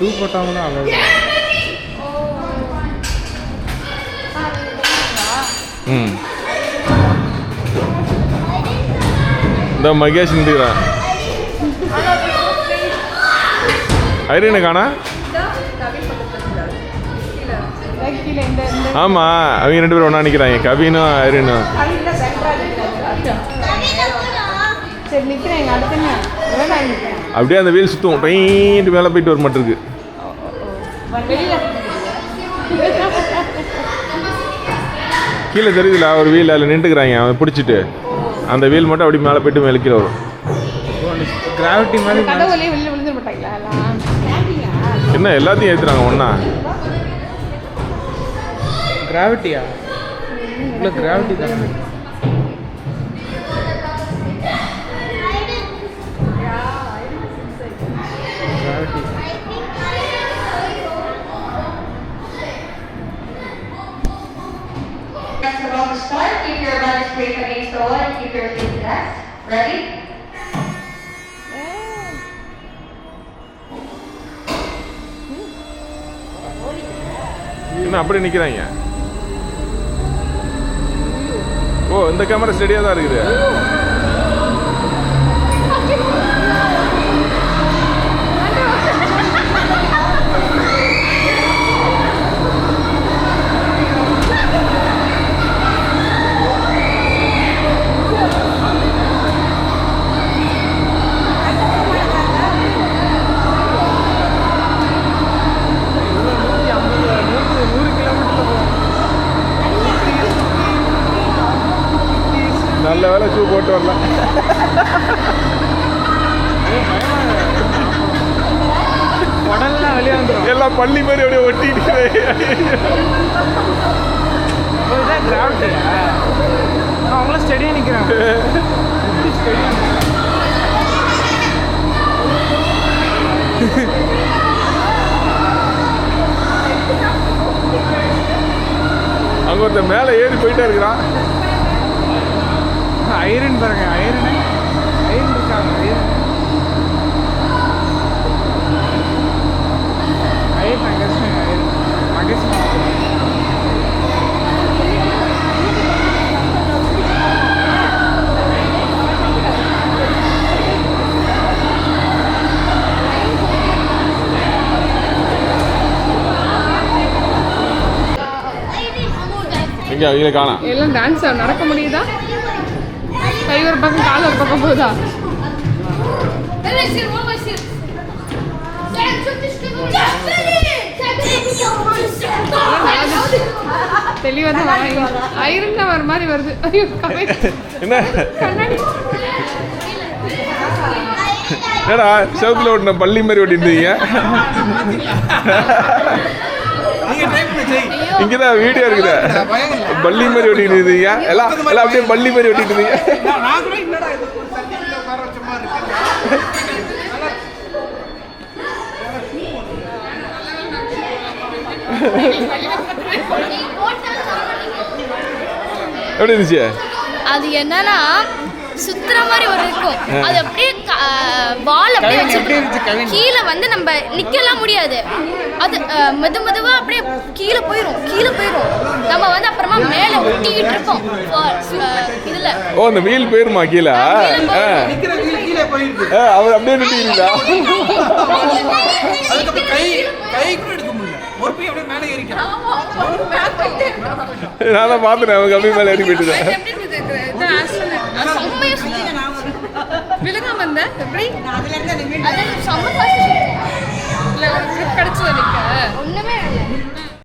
Shoe போட்டாங்கன்னா அவ்வளோ. இந்த மகேஷ் நின்றுக்கிறான். ஐரீனை காணா? ஆமாம், அவங்க 2 பேரும் ஒன்றா நிற்கிறாங்க, கவினும் ஐரீனும். அப்படியே அந்த வீல் சுற்றும் ட்ரெயின் மேலே போயிட்டு வர மாட்டிருக்கு. கீழே தெரியுதுல ஒரு வீல், அதில் நின்றுக்கிறாங்க அவன் பிடிச்சிட்டு. அந்த வீல் மட்டும் அப்படி மேலே போயிட்டு மேலே கீழே வரும். கிராவிட்டி மாதிரி என்ன எல்லாத்தையும் ஏற்றுறாங்க ஒன்றா? கிராவிட்டியா? இல்லை கிராவிட்டி தானே. Start, keep your legs straight against the wall and keep your feet relaxed. Ready? என்ன அப்படி நிற்கிறாங்க? ஓ, இந்த கேமரா ஸ்டெடியாக தான் இருக்குது. நல்ல வேலை ஷூ போட்டு வரலாம். உடல்லாம் வெளியே வந்துடும். எல்லாம் பள்ளி மாதிரி அப்படியே ஒட்டிட்டு. கிராவிட்டியா? அவங்களும் ஸ்டெடியாக நிற்கிறாங்க. அங்கே ஒருத்தர் மேலே ஏறி போயிட்டே இருக்கிறான். ஐரன் பாருங்க, ஐரன் இருக்காங்க. எங்கே அவங்கள காணோம். எல்லாம் டான்ஸ் நடக்க முடியுதா? கை ஒரு பக்கம் கால் ஒரு பக்கம் போகுதா? தெளிவாக ஐரன் வர மாதிரி வருது. என்ன என்னடா செவத்துல ஓட்டின பள்ளி மாதிரி ஓட்டிருந்தீங்க? இங்கதான் வீடியோ இருக்குது. பள்ளி மாதிரி ஓட்டிட்டு இருந்தீங்க. எல்லாம் அப்படியே பள்ளி மாதிரி ஓட்டிட்டு இருந்தீங்க. எப்படி இருந்துச்சு? அது என்னன்னா சுத்துற மாதிரி ஒரு இருக்கும். அது அப்படியே பால் அப்படியே வச்சு கீழே வந்து நம்ம நிக்கலாம் முடியாது. அது மெதுவா அப்படியே கீழே போயிடும். நம்ம வந்து அப்புறமா மேல ஒட்டிக்கிட்டு இருக்கோம் இதுல. ஓ, அந்த வீல் போயிருமா கீழே? அவர் அப்படியே நின்றுங்களா? நான் தான் பாத்துறேன். அவங்க அப்படியே மேலே ஏறி போயிட்டு விழுங்க வந்த எப்படி கிடைச்சது ஒண்ணுமே